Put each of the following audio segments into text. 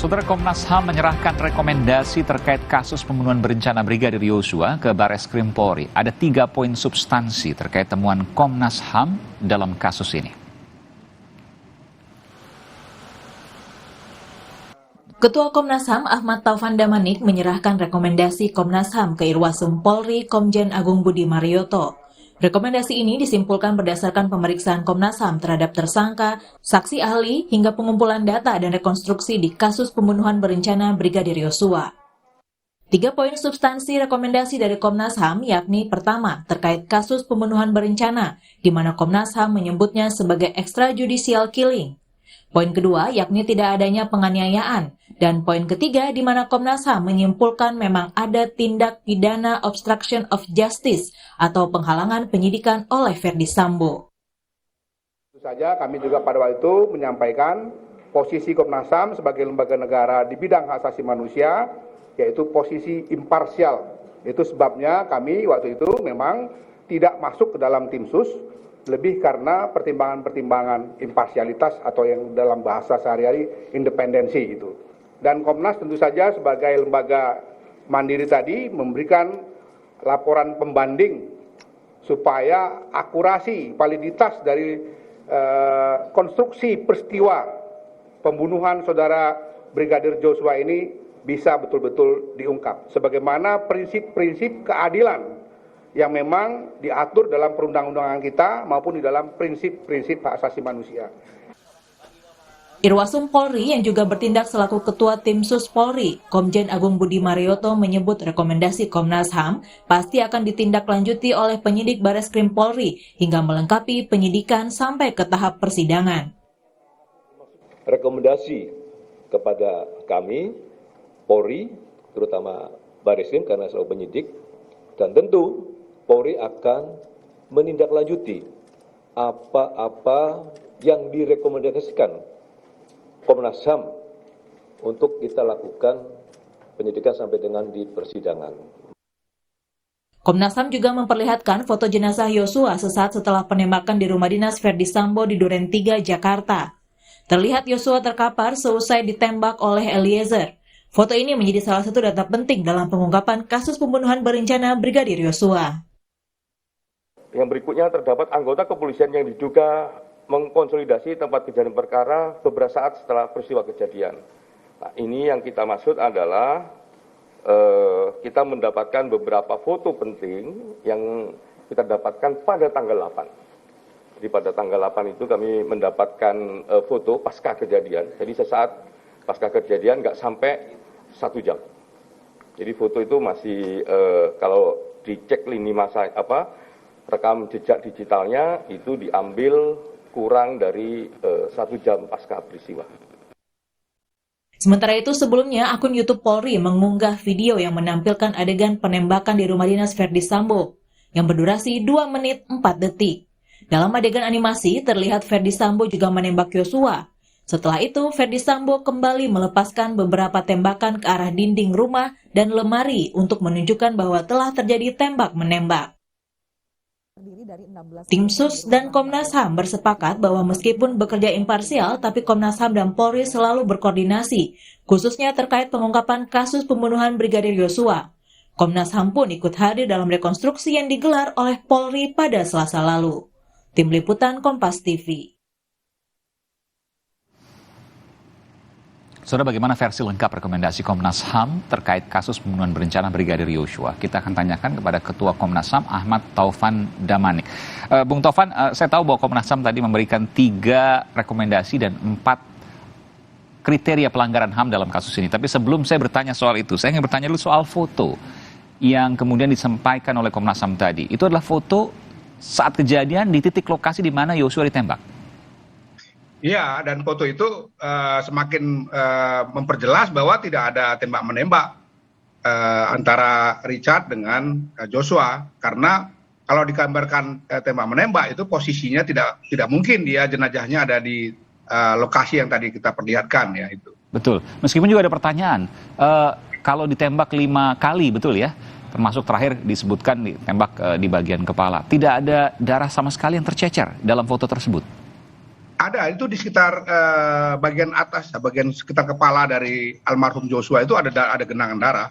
Saudara, Komnas HAM menyerahkan rekomendasi terkait kasus pembunuhan berencana Brigadir Yosua ke Bareskrim Polri. Ada 3 poin substansi terkait temuan Komnas HAM dalam kasus ini. Ketua Komnas HAM Ahmad Taufan Damanik menyerahkan rekomendasi Komnas HAM ke Irwasum Polri Komjen Agung Budi Marioto. Rekomendasi ini disimpulkan berdasarkan pemeriksaan Komnas HAM terhadap tersangka, saksi ahli, hingga pengumpulan data dan rekonstruksi di kasus pembunuhan berencana Brigadir Yosua. 3 poin substansi rekomendasi dari Komnas HAM yakni pertama, terkait kasus pembunuhan berencana, di mana Komnas HAM menyebutnya sebagai extrajudicial killing. Poin kedua yakni tidak adanya penganiayaan, dan poin ketiga di mana Komnas HAM menyimpulkan memang ada tindak pidana obstruction of justice atau penghalangan penyidikan oleh Ferdy Sambo. Tentu saja kami juga pada waktu itu menyampaikan posisi Komnas HAM sebagai lembaga negara di bidang hak asasi manusia, yaitu posisi imparsial. Itu sebabnya kami waktu itu memang tidak masuk ke dalam tim sus, lebih karena pertimbangan-pertimbangan imparsialitas atau yang dalam bahasa sehari-hari independensi itu. Dan Komnas tentu saja sebagai lembaga mandiri tadi memberikan laporan pembanding supaya akurasi, validitas dari konstruksi peristiwa pembunuhan saudara Brigadir Yosua ini bisa betul-betul diungkap. Sebagaimana prinsip-prinsip keadilan yang memang diatur dalam perundang-undangan kita maupun di dalam prinsip-prinsip hak asasi manusia. Irwasum Polri yang juga bertindak selaku Ketua Tim Sus Polri, Komjen Agung Budi Marioto menyebut rekomendasi Komnas HAM pasti akan ditindaklanjuti oleh penyidik Bareskrim Polri hingga melengkapi penyidikan sampai ke tahap persidangan. Rekomendasi kepada kami, Polri, terutama Bareskrim karena selalu penyidik, dan tentu Polri akan menindaklanjuti apa-apa yang direkomendasikan Komnas HAM untuk kita lakukan penyidikan sampai dengan di persidangan. Komnas HAM juga memperlihatkan foto jenazah Yosua sesaat setelah penembakan di rumah dinas Ferdy Sambo di Duren 3, Jakarta. Terlihat Yosua terkapar seusai ditembak oleh Eliezer. Foto ini menjadi salah satu data penting dalam pengungkapan kasus pembunuhan berencana Brigadir Yosua. Yang berikutnya terdapat anggota kepolisian yang diduga mengkonsolidasi tempat kejadian perkara beberapa saat setelah peristiwa kejadian. Nah, ini yang kita maksud adalah kita mendapatkan beberapa foto penting yang kita dapatkan pada tanggal 8. Jadi pada tanggal 8 itu kami mendapatkan foto pasca kejadian. Jadi sesaat pasca kejadian nggak sampai 1 jam. Jadi foto itu masih kalau dicek lini masa rekam jejak digitalnya itu diambil kurang dari 1 jam pasca peristiwa. Sementara itu sebelumnya akun YouTube Polri mengunggah video yang menampilkan adegan penembakan di rumah dinas Ferdy Sambo yang berdurasi 2 menit 4 detik. Dalam adegan animasi terlihat Ferdy Sambo juga menembak Yosua. Setelah itu Ferdy Sambo kembali melepaskan beberapa tembakan ke arah dinding rumah dan lemari untuk menunjukkan bahwa telah terjadi tembak-menembak. Tim Sus dan Komnas HAM bersepakat bahwa meskipun bekerja imparsial, tapi Komnas HAM dan Polri selalu berkoordinasi, khususnya terkait pengungkapan kasus pembunuhan Brigadir Yosua. Komnas HAM pun ikut hadir dalam rekonstruksi yang digelar oleh Polri pada Selasa lalu. Tim Liputan Kompas TV. Saudara, bagaimana versi lengkap rekomendasi Komnas HAM terkait kasus pembunuhan berencana Brigadir Yosua? Kita akan tanyakan kepada Ketua Komnas HAM Ahmad Taufan Damanik. Bung Taufan, saya tahu bahwa Komnas HAM tadi memberikan 3 rekomendasi dan 4 kriteria pelanggaran HAM dalam kasus ini. Tapi sebelum saya bertanya soal itu, saya ingin bertanya dulu soal foto yang kemudian disampaikan oleh Komnas HAM tadi. Itu adalah foto saat kejadian di titik lokasi di mana Yosua ditembak. Iya, dan foto itu semakin memperjelas bahwa tidak ada tembak-menembak antara Richard dengan Joshua. Karena kalau digambarkan tembak-menembak itu posisinya tidak mungkin dia jenazahnya ada di lokasi yang tadi kita perlihatkan ya itu. Betul. Meskipun juga ada pertanyaan, kalau ditembak 5 kali, betul ya? Termasuk terakhir disebutkan ditembak di bagian kepala. Tidak ada darah sama sekali yang tercecer dalam foto tersebut. Ada, itu di sekitar bagian atas, bagian sekitar kepala dari almarhum Joshua itu ada genangan darah.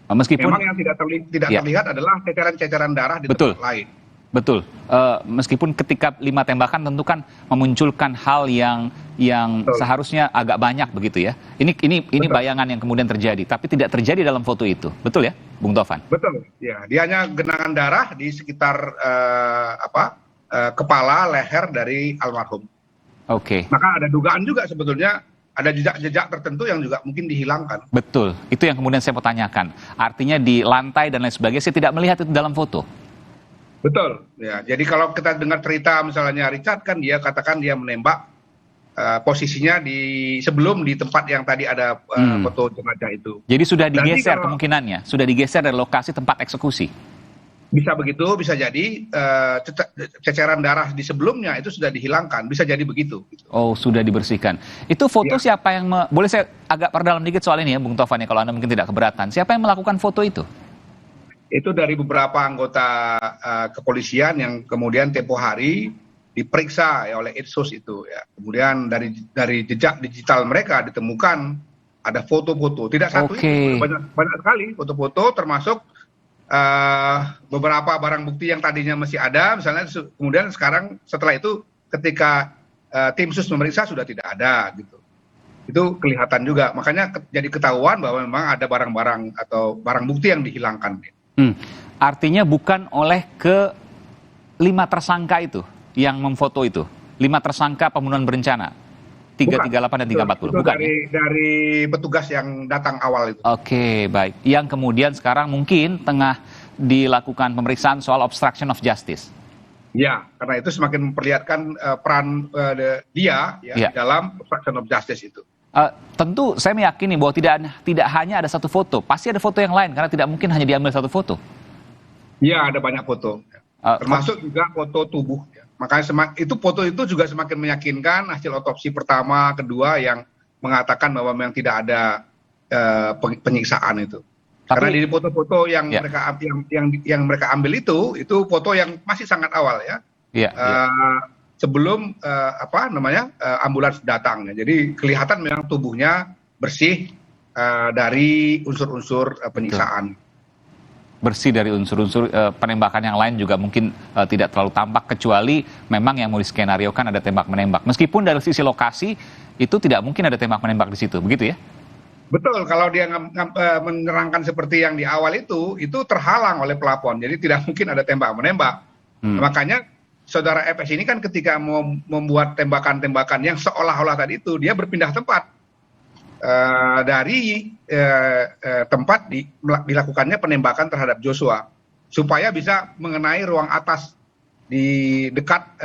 Meskipun Memang yang tidak Ya. terlihat adalah ceceran-ceceran darah di Betul. tempat lain. Betul. Meskipun ketika 5 tembakan tentu kan memunculkan hal yang Betul. seharusnya agak banyak begitu ya. Ini Betul. bayangan yang kemudian terjadi, tapi tidak terjadi dalam foto itu. Betul ya, Bung Taufan? Betul, ya. Dia hanya genangan darah di sekitar kepala, leher dari almarhum. Oke. Maka ada dugaan juga sebetulnya ada jejak-jejak tertentu yang juga mungkin dihilangkan. Betul. Itu yang kemudian saya mau tanyakan. Artinya di lantai dan lain sebagainya, saya tidak melihat itu dalam foto. Betul, ya. Jadi kalau kita dengar cerita misalnya Richard kan dia katakan dia menembak posisinya sebelum di tempat yang tadi ada foto jenazah itu. Jadi sudah Nanti digeser kalau- kemungkinannya, sudah digeser dari lokasi tempat eksekusi. Bisa begitu, bisa jadi ceceran darah di sebelumnya itu sudah dihilangkan, bisa jadi begitu. Oh, sudah dibersihkan. Itu foto Ya. siapa yang boleh saya agak perdalam dikit soal ini ya, Bung Taufan ya, kalau Anda mungkin tidak keberatan. Siapa yang melakukan foto itu? Itu dari beberapa anggota kepolisian yang kemudian tempo hari diperiksa ya oleh Itsus itu ya. Kemudian dari jejak digital mereka ditemukan ada foto-foto, tidak satu Oke. itu, banyak sekali foto-foto termasuk beberapa barang bukti yang tadinya masih ada, misalnya kemudian sekarang setelah itu ketika tim sus memeriksa sudah tidak ada gitu. Itu kelihatan juga, makanya jadi ketahuan bahwa memang ada barang-barang atau barang bukti yang dihilangkan. Artinya bukan oleh ke-5 tersangka itu yang memfoto itu. 5 tersangka pembunuhan berencana. 338 dan 340. Itu Bukan. dari petugas yang datang awal itu. Oke, baik. Yang kemudian sekarang mungkin tengah dilakukan pemeriksaan soal obstruction of justice. Ya, karena itu semakin memperlihatkan peran dia Ya. dalam obstruction of justice itu. Tentu saya meyakini bahwa tidak hanya ada satu foto, pasti ada foto yang lain karena tidak mungkin hanya diambil satu foto. Ya, ada banyak foto. Termasuk juga foto tubuh. Ya. Makanya itu foto itu juga semakin meyakinkan hasil otopsi pertama, kedua yang mengatakan bahwa memang tidak ada penyiksaan itu. Karena di foto-foto yang Ya. mereka ambil itu foto yang masih sangat awal ya. Iya. Sebelum ambulans datang. Jadi kelihatan memang tubuhnya bersih dari unsur-unsur penyiksaan. Bersih dari unsur-unsur penembakan yang lain juga mungkin tidak terlalu tampak kecuali memang yang mau diskenariokan ada tembak menembak. Meskipun dari sisi lokasi itu tidak mungkin ada tembak menembak di situ, begitu ya? Betul, kalau dia menerangkan seperti yang di awal itu terhalang oleh pelapor, jadi tidak mungkin ada tembak menembak. Makanya saudara FS ini kan ketika mau membuat tembakan-tembakan yang seolah-olah tadi itu dia berpindah tempat dari tempat dilakukannya penembakan terhadap Joshua supaya bisa mengenai ruang atas di dekat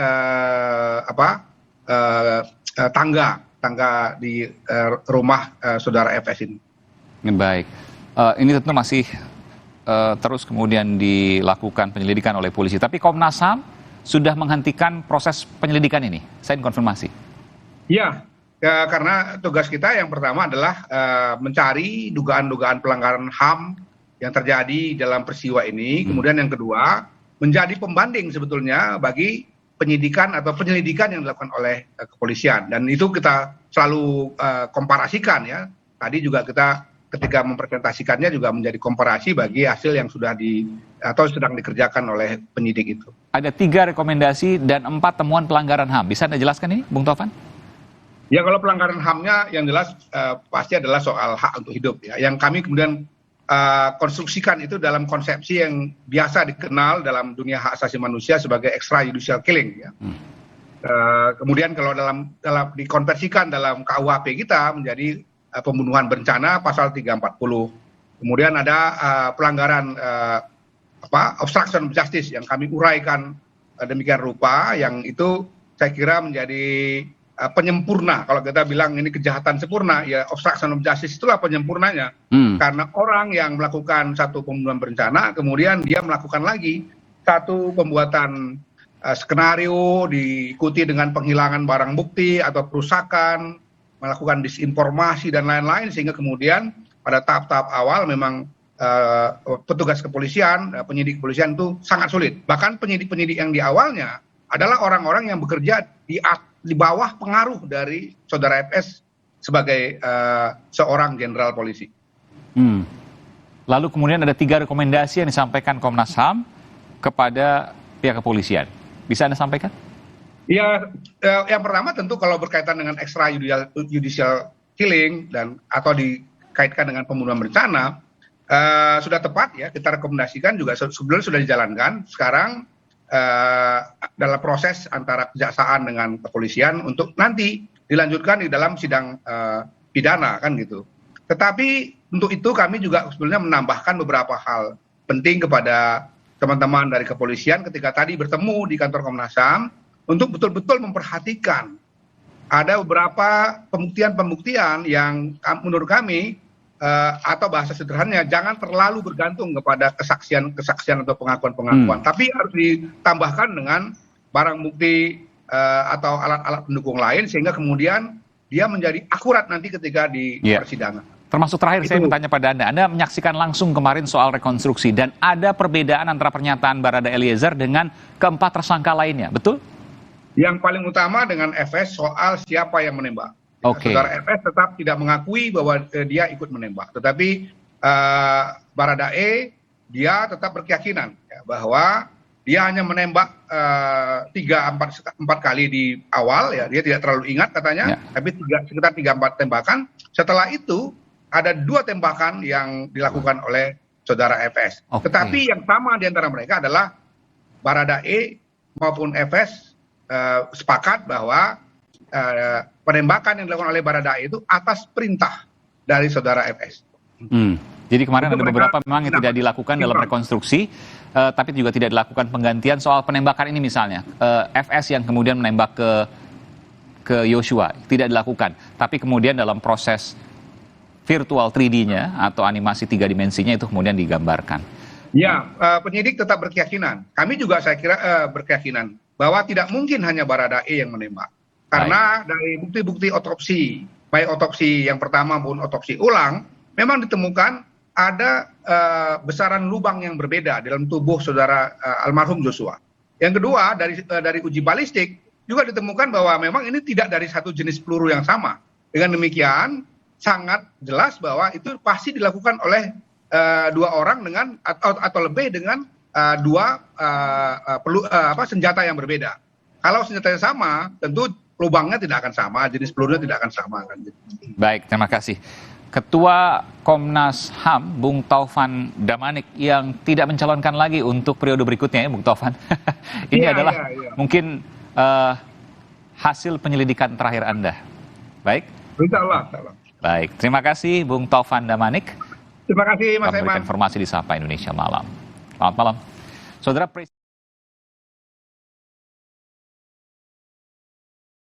tangga di rumah saudara FS ini. Baik, ini tentu masih terus kemudian dilakukan penyelidikan oleh polisi. Tapi Komnas HAM sudah menghentikan proses penyelidikan ini. Saya ingin konfirmasi. Ya, karena tugas kita yang pertama adalah mencari dugaan-dugaan pelanggaran HAM yang terjadi dalam peristiwa ini. Kemudian yang kedua, menjadi pembanding sebetulnya bagi penyidikan atau penyelidikan yang dilakukan oleh kepolisian. Dan itu kita selalu komparasikan ya. Tadi juga kita ketika mempresentasikannya juga menjadi komparasi bagi hasil yang sudah atau sedang dikerjakan oleh penyidik itu. Ada 3 rekomendasi dan 4 temuan pelanggaran HAM. Bisa Anda jelaskan ini, Bung Taufan? Ya, kalau pelanggaran HAM-nya yang jelas pasti adalah soal hak untuk hidup ya. Yang kami kemudian konstruksikan itu dalam konsepsi yang biasa dikenal dalam dunia hak asasi manusia sebagai extrajudicial killing ya. Kemudian kalau dalam dikonversikan dalam KUHP kita menjadi pembunuhan berencana pasal 340. Kemudian ada pelanggaran obstruction of justice yang kami uraikan demikian rupa yang itu saya kira menjadi penyempurna. Kalau kita bilang ini kejahatan sempurna, ya obstruction of justice itulah penyempurnanya. Karena orang yang melakukan satu pembunuhan berencana, kemudian dia melakukan lagi satu pembuatan skenario diikuti dengan penghilangan barang bukti atau perusakan, melakukan disinformasi dan lain-lain, sehingga kemudian pada tahap-tahap awal memang petugas kepolisian, penyidik kepolisian itu sangat sulit. Bahkan penyidik-penyidik yang di awalnya adalah orang-orang yang bekerja di di bawah pengaruh dari saudara FS sebagai seorang jenderal polisi. Lalu kemudian ada 3 rekomendasi yang disampaikan Komnas HAM kepada pihak kepolisian. Bisa Anda sampaikan? Ya, yang pertama tentu kalau berkaitan dengan extrajudicial killing atau dikaitkan dengan pembunuhan berencana, sudah tepat ya kita rekomendasikan juga sebelumnya sudah dijalankan. Sekarang dalam proses antara kejaksaan dengan kepolisian untuk nanti dilanjutkan di dalam sidang pidana kan gitu. Tetapi untuk itu kami juga sebenarnya menambahkan beberapa hal penting kepada teman-teman dari kepolisian ketika tadi bertemu di kantor Komnas HAM untuk betul-betul memperhatikan ada beberapa pembuktian-pembuktian yang menurut kami atau bahasa sederhananya jangan terlalu bergantung kepada kesaksian atau pengakuan-pengakuan, tapi harus ditambahkan dengan barang bukti atau alat-alat pendukung lain sehingga kemudian dia menjadi akurat nanti ketika di persidangan. Termasuk terakhir saya bertanya pada Anda menyaksikan langsung kemarin soal rekonstruksi dan ada perbedaan antara pernyataan Barada Eliezer dengan keempat tersangka lainnya, betul? Yang paling utama dengan FS soal siapa yang menembak. Saudara FS tetap tidak mengakui bahwa dia ikut menembak, tetapi Barada E dia tetap berkeyakinan ya, bahwa dia hanya menembak 3-4 kali di awal ya, dia tidak terlalu ingat katanya, tapi sekitar 3-4 tembakan. Setelah itu ada 2 tembakan yang dilakukan oleh saudara FS. Tetapi yang sama di antara mereka adalah Barada E maupun FS sepakat bahwa penembakan yang dilakukan oleh Barada E itu atas perintah dari saudara FS. Jadi kemarin ada beberapa memang yang tidak dilakukan dalam rekonstruksi, tapi juga tidak dilakukan penggantian soal penembakan ini misalnya. FS yang kemudian menembak ke Yosua tidak dilakukan, tapi kemudian dalam proses virtual 3D-nya atau animasi 3 dimensinya itu kemudian digambarkan. Ya, penyidik tetap berkeyakinan. Kami juga saya kira berkeyakinan bahwa tidak mungkin hanya Barada E yang menembak. Karena dari bukti-bukti otopsi, baik otopsi yang pertama maupun otopsi ulang, memang ditemukan ada besaran lubang yang berbeda dalam tubuh saudara almarhum Joshua. Yang kedua, dari uji balistik juga ditemukan bahwa memang ini tidak dari satu jenis peluru yang sama. Dengan demikian, sangat jelas bahwa itu pasti dilakukan oleh 2 orang dengan atau lebih dengan 2 senjata yang berbeda. Kalau senjatanya sama, tentu lubangnya tidak akan sama, jenis pelurunya tidak akan sama. Baik, terima kasih. Ketua Komnas HAM, Bung Taufan Damanik, yang tidak mencalonkan lagi untuk periode berikutnya ya, Bung Taufan. Ini adalah mungkin hasil penyelidikan terakhir Anda. Baik? Insya Allah. Baik, terima kasih Bung Taufan Damanik. Terima kasih Mas Eman. Memberikan informasi di Sapa Indonesia Malam. Selamat malam. Saudara